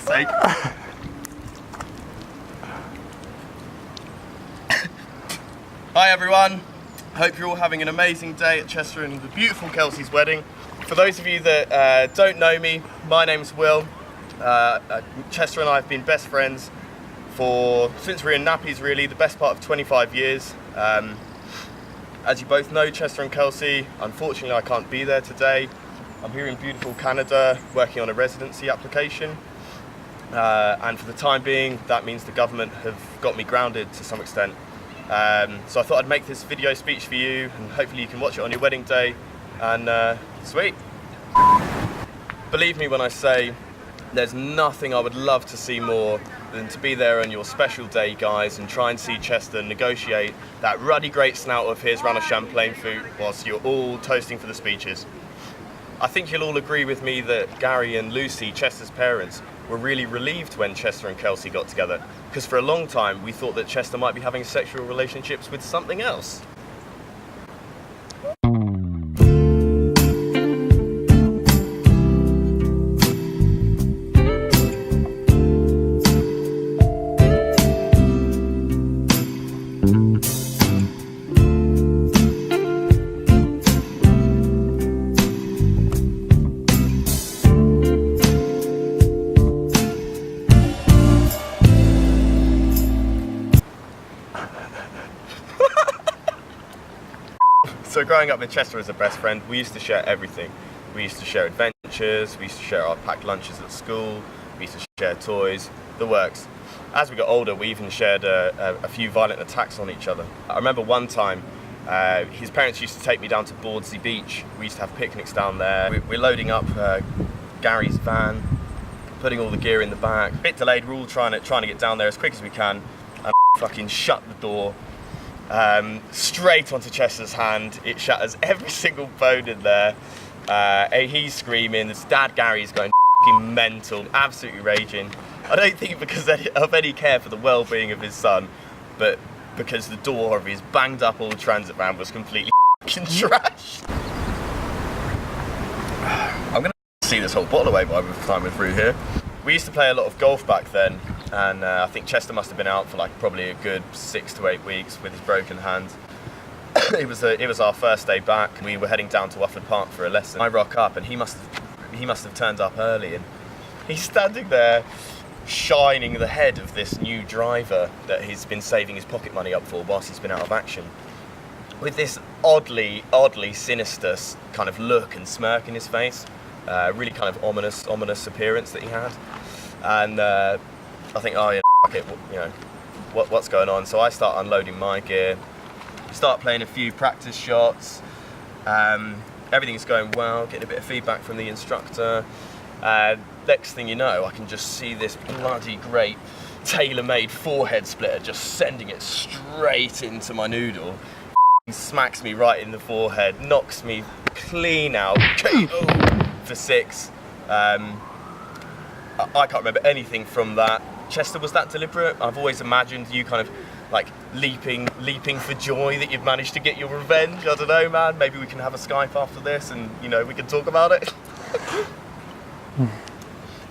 sake. Hi everyone, hope you're all having an amazing day at Chester and the beautiful Kelsey's wedding. For those of you that don't know me, my name's Will. Chester and I have been best friends since we were in nappies, really, the best part of 25 years. As you both know, Chester and Kelsey, unfortunately I can't be there today. I'm here in beautiful Canada working on a residency application. And for the time being, that means the government have got me grounded to some extent. So I thought I'd make this video speech for you, and hopefully you can watch it on your wedding day. And sweet. Believe me when I say there's nothing I would love to see more than to be there on your special day, guys, and try and see Chester negotiate that ruddy great snout of his round of champagne flute whilst you're all toasting for the speeches. I think you'll all agree with me that Gary and Lucy, Chester's parents, were really relieved when Chester and Kelsey got together, because for a long time we thought that Chester might be having sexual relationships with something else. So growing up with Chester as a best friend, we used to share everything. We used to share adventures, we used to share our packed lunches at school, we used to share toys, the works. As we got older, we even shared a few violent attacks on each other. I remember one time, his parents used to take me down to Bordsey Beach. We used to have picnics down there. We're loading up Gary's van, putting all the gear in the back. A bit delayed, we're all trying to get down there as quick as we can, and fucking shut the door. Straight onto Chester's hand. It shatters every single bone in there. He's screaming. His dad Gary's going f***ing mental, absolutely raging. I don't think because of any care for the well-being of his son, but because the door of his banged up old transit van was completely f***ing trashed. I'm gonna see this whole bottle away by the time we're through here. We used to play a lot of golf back then, and I think Chester must have been out for like probably a good 6 to 8 weeks with his broken hand. It was our first day back. We were heading down to Ufford Park for a lesson. I rock up and he must have turned up early, and he's standing there shining the head of this new driver that he's been saving his pocket money up for whilst he's been out of action, with this oddly sinister kind of look and smirk in his face. Really kind of ominous appearance that he had. And I think, oh yeah, fuck it, you know, what's going on? So I start unloading my gear, start playing a few practice shots. Everything's going well, getting a bit of feedback from the instructor. Next thing you know, I can just see this bloody great tailor-made forehead splitter just sending it straight into my noodle. Smacks me right in the forehead, knocks me clean out, KO for 6. I can't remember anything from that. Chester, was that deliberate? I've always imagined you kind of like leaping for joy that you've managed to get your revenge. I don't know, man. Maybe we can have a Skype after this and, you know, we can talk about it.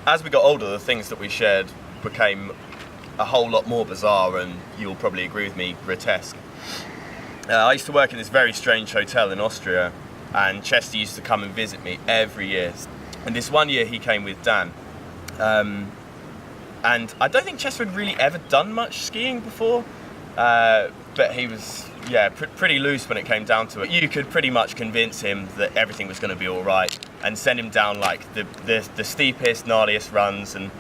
As we got older, the things that we shared became a whole lot more bizarre, and you'll probably agree with me, grotesque. I used to work in this very strange hotel in Austria, and Chester used to come and visit me every year. And this one year he came with Dan. And I don't think Chester had really ever done much skiing before, but he was, yeah, pretty loose when it came down to it. You could pretty much convince him that everything was going to be all right and send him down like the steepest, gnarliest runs, and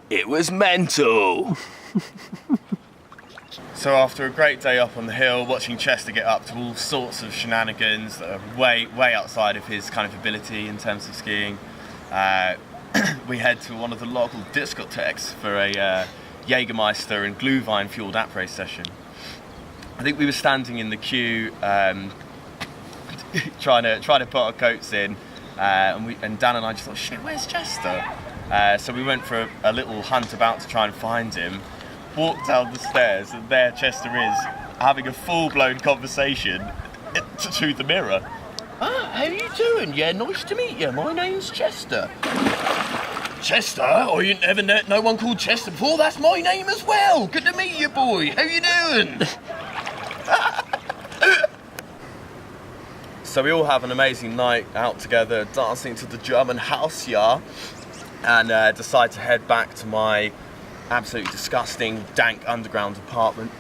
it was mental. So after a great day up on the hill, watching Chester get up to all sorts of shenanigans that are way outside of his kind of ability in terms of skiing, we head to one of the local discotheques for a Jägermeister and Glühwein fueled après session. I think we were standing in the queue, trying to put our coats in, and Dan and I just thought, shit, where's Chester? So we went for a little hunt about to try and find him. Walked down the stairs, and there Chester is, having a full-blown conversation to the mirror. Ah, how you doing? Yeah, nice to meet you. My name's Chester. Chester? Oh, you never met no one called Chester before? That's my name as well. Good to meet you, boy. How you doing? So we all have an amazing night out together, dancing to the German house, yeah, and decide to head back to my absolutely disgusting, dank underground apartment.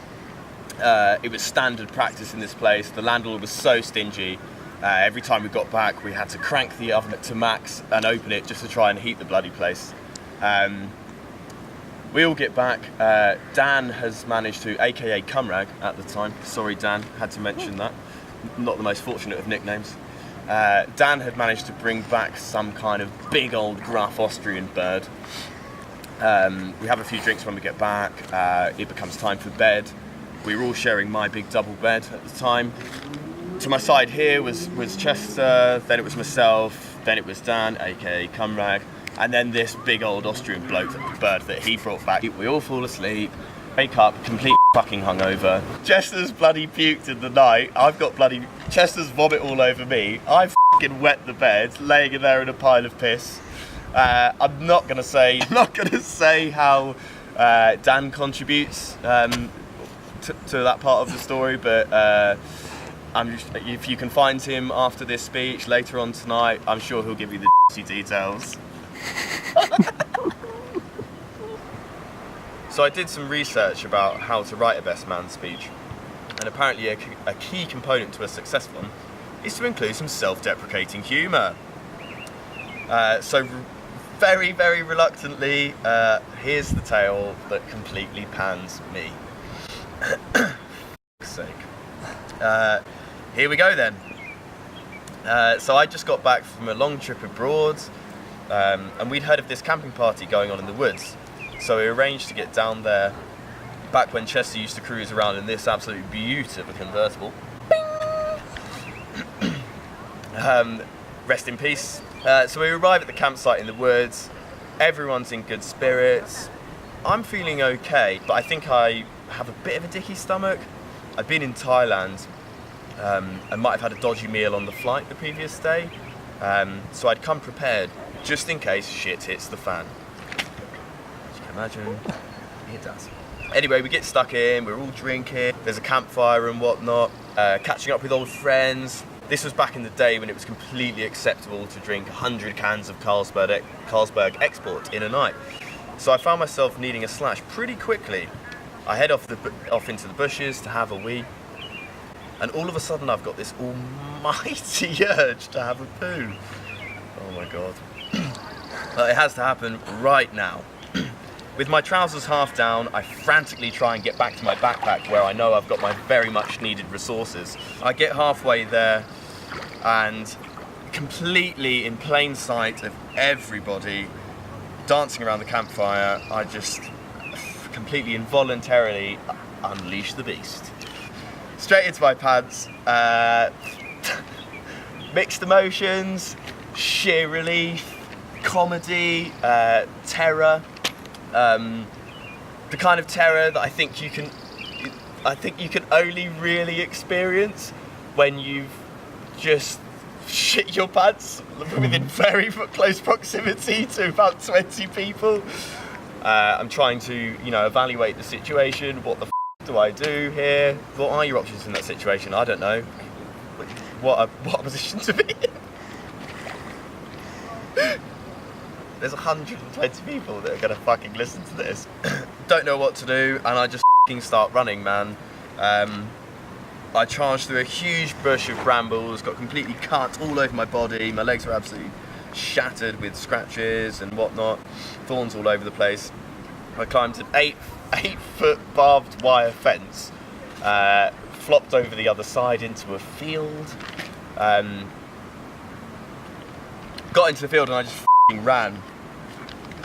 It was standard practice in this place. The landlord was so stingy. Every time we got back, we had to crank the oven to max and open it just to try and heat the bloody place. We all get back. Dan has managed to, aka Cumrag at the time. Sorry, Dan, had to mention that. Not the most fortunate of nicknames. Dan had managed to bring back some kind of big old gruff Austrian bird. We have a few drinks when we get back. It becomes time for bed. We were all sharing my big double bed at the time. To my side here was Chester, then it was myself, then it was Dan, aka Cumrag, and then this big old Austrian bird that he brought back. We all fall asleep, wake up, complete fucking hungover. Chester's bloody puked in the night. I've got bloody Chester's vomit all over me. I fucking wet the bed, laying in there in a pile of piss. I'm not gonna say how Dan contributes to that part of the story, but if you can find him after this speech later on tonight, I'm sure he'll give you the juicy details. So I did some research about how to write a best man speech, and apparently a key component to a successful one is to include some self-deprecating humour. So very, very reluctantly, here's the tale that completely pans me. For sake. Here we go then. So I just got back from a long trip abroad, and we'd heard of this camping party going on in the woods. So we arranged to get down there back when Chester used to cruise around in this absolute beaut of a convertible. Rest in peace. So we arrive at the campsite in the woods. Everyone's in good spirits. I'm feeling okay, but I think I have a bit of a dicky stomach. I'd been in Thailand. I might have had a dodgy meal on the flight the previous day, so I'd come prepared just in case shit hits the fan. As you can imagine, it does. Anyway, we get stuck in, we're all drinking, there's a campfire and whatnot, catching up with old friends. This was back in the day when it was completely acceptable to drink 100 cans of Carlsberg Export in a night. So I found myself needing a slash pretty quickly. I head off into the bushes to have a wee. And all of a sudden I've got this almighty urge to have a poo. Oh my god. It has to happen right now. With my trousers half down, I frantically try and get back to my backpack where I know I've got my very much needed resources. I get halfway there and completely in plain sight of everybody dancing around the campfire, I just completely involuntarily unleash the beast. Straight into my pants, mixed emotions, sheer relief, comedy, terror, the kind of terror that I think you can only really experience when you've just shit your pants within very close proximity to about 20 people. I'm trying to, evaluate the situation. What the do I do here? What are your options in that situation? I don't know. What a position to be in. There's 120 people that are gonna fucking listen to this. Don't know what to do, and I just fucking start running, man. I charged through a huge bush of brambles, got completely cut all over my body. My legs were absolutely shattered with scratches and whatnot, thorns all over the place. I climbed an 8-foot barbed wire fence, flopped over the other side into a field, got into the field and I just f***ing ran.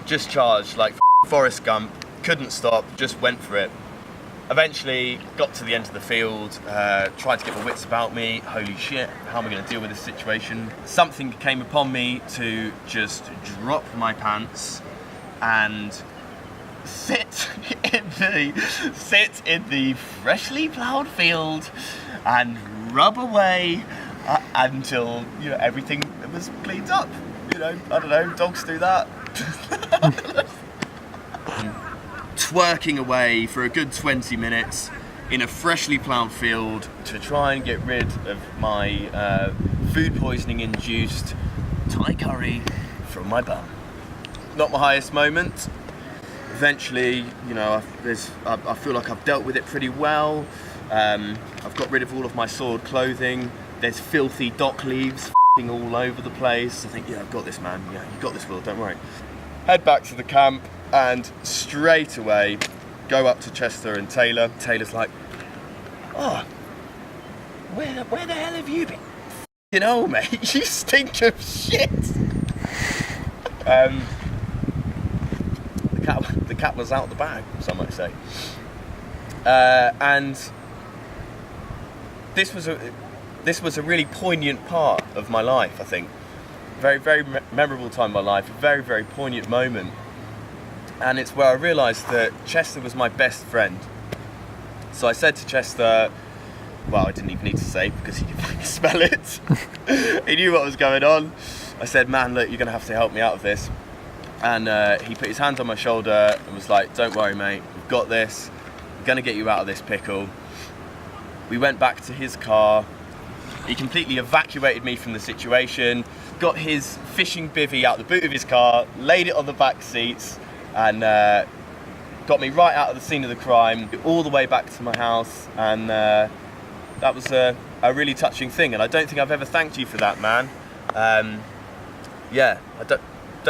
Just charged like Forrest Gump, couldn't stop, just went for it. Eventually got to the end of the field, tried to get my wits about me. Holy shit, how am I going to deal with this situation? Something came upon me to just drop my pants and sit in the freshly ploughed field and rub away until everything was cleaned up. I don't know, dogs do that. twerking away for a good 20 minutes in a freshly ploughed field to try and get rid of my food poisoning induced Thai curry from my bum. Not my highest moment. Eventually, you know, I feel like I've dealt with it pretty well. I've got rid of all of my soiled clothing. There's filthy dock leaves all over the place. I think, yeah, I've got this, man. Yeah, you got this, Will, don't worry. Head back to the camp and straight away go up to Chester and Taylor. Taylor's like, oh, where the hell have you been? You know, mate, you stink of shit. The cat was out the bag, some might say. And this was a really poignant part of my life, I think. Very, very memorable time in my life, a very, very poignant moment. And it's where I realised that Chester was my best friend. So I said to Chester, well, I didn't even need to say because he could fucking smell it. He knew what was going on. I said, man, look, you're going to have to help me out of this. And he put his hand on my shoulder and was like, don't worry, mate, we've got this. I'm going to get you out of this pickle. We went back to his car. He completely evacuated me from the situation, got his fishing bivvy out the boot of his car, laid it on the back seats, and got me right out of the scene of the crime, all the way back to my house. And that was a really touching thing. And I don't think I've ever thanked you for that, man. Yeah, I don't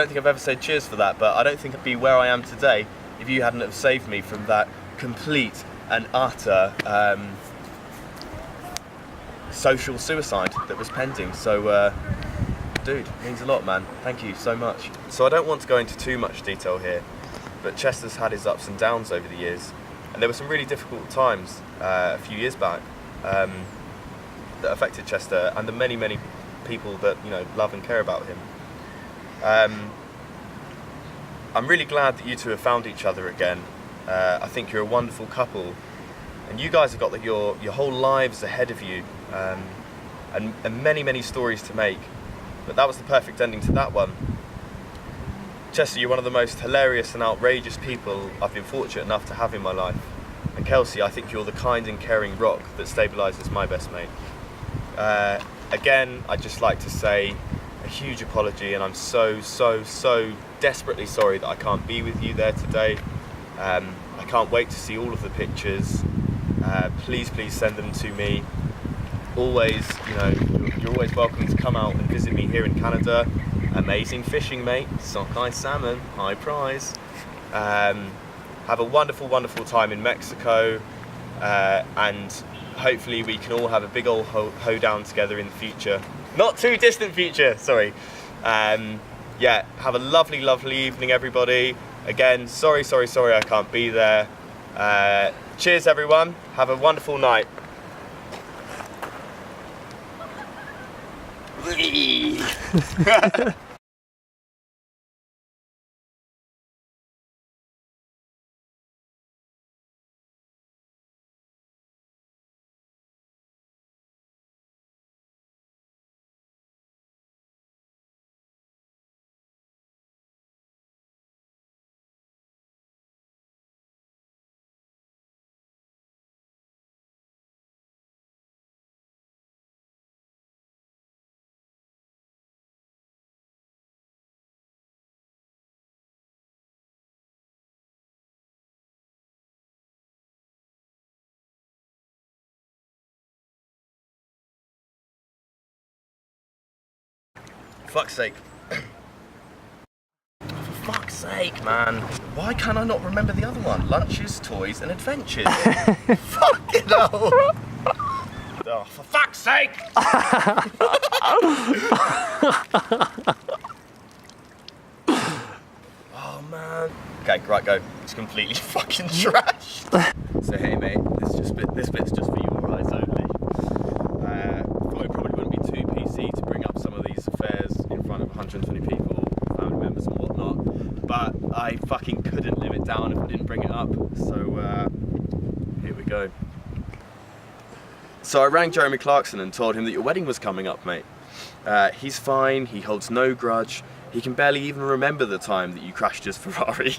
think I've ever said cheers for that, but I don't think I'd be where I am today if you hadn't have saved me from that complete and utter social suicide that was pending. So, dude, it means a lot, man. Thank you so much. So I don't want to go into too much detail here, but Chester's had his ups and downs over the years, and there were some really difficult times a few years back that affected Chester and the many, many people that, you know, love and care about him. I'm really glad that you two have found each other again. I think you're a wonderful couple, and you guys have got your whole lives ahead of you, and many, many stories to make. But that was the perfect ending to that one. Chester, you're one of the most hilarious and outrageous people I've been fortunate enough to have in my life. And Kelsey, I think you're the kind and caring rock that stabilises my best mate. Again, I'd just like to say a huge apology, and I'm so desperately sorry that I can't be with you there today. I can't wait to see all of the pictures. Please send them to me. Always, you know, you're always welcome to come out and visit me here in Canada. Amazing fishing, mate. Sockeye salmon, high prize. Have a wonderful time in Mexico, and hopefully we can all have a big old hoedown together in the future. Not too distant future, sorry. Yeah, have a lovely evening, everybody. Again, sorry I can't be there. Cheers, everyone. Have a wonderful night. Fuck's sake. For fuck's sake, man. Why can I not remember the other one? Lunches, toys, and adventures. Fucking hell. Oh, for fuck's sake! Oh, man. Okay, right, go. It's completely fucking trashed. So, hey, mate, this bit's just for your eyes only. Thought it probably wouldn't be too PC to bring up some of these affairs in front of 120 people, family members and whatnot, but I fucking couldn't live it down if I didn't bring it up, so here we go. So I rang Jeremy Clarkson and told him that your wedding was coming up, mate. He's fine, he holds no grudge, He can barely even remember the time that you crashed his Ferrari.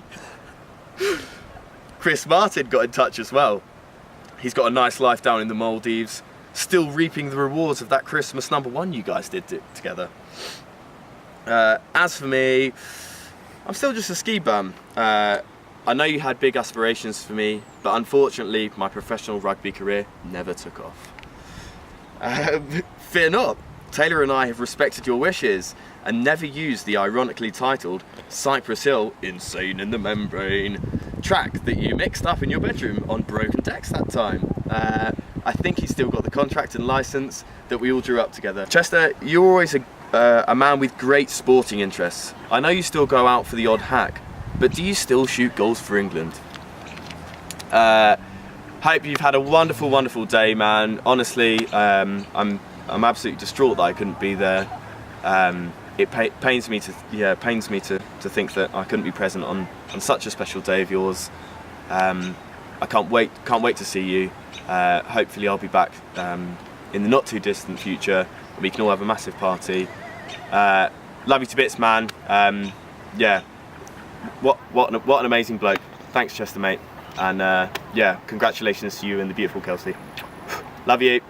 Chris Martin got in touch as well. He's got a nice life down in the Maldives, still reaping the rewards of that Christmas #1 you guys did together. As for me, I'm still just a ski bum. I know you had big aspirations for me, but unfortunately my professional rugby career never took off. Fear not, Taylor and I have respected your wishes and never used the ironically titled Cypress Hill Insane in the Membrane track that you mixed up in your bedroom on broken decks that time. I think he's still got the contract and license that we all drew up together. Chester, you're always a man with great sporting interests. I know you still go out for the odd hack, but do you still shoot goals for England? Hope you've had a wonderful, wonderful day, man. Honestly, I'm absolutely distraught that I couldn't be there. It pains me to think that I couldn't be present on such a special day of yours. I can't wait to see you. Hopefully I'll be back in the not too distant future and we can all have a massive party. Love you to bits, man. Yeah, what an amazing bloke. Thanks, Chester, mate. And yeah, congratulations to you and the beautiful Kelsey. Love you.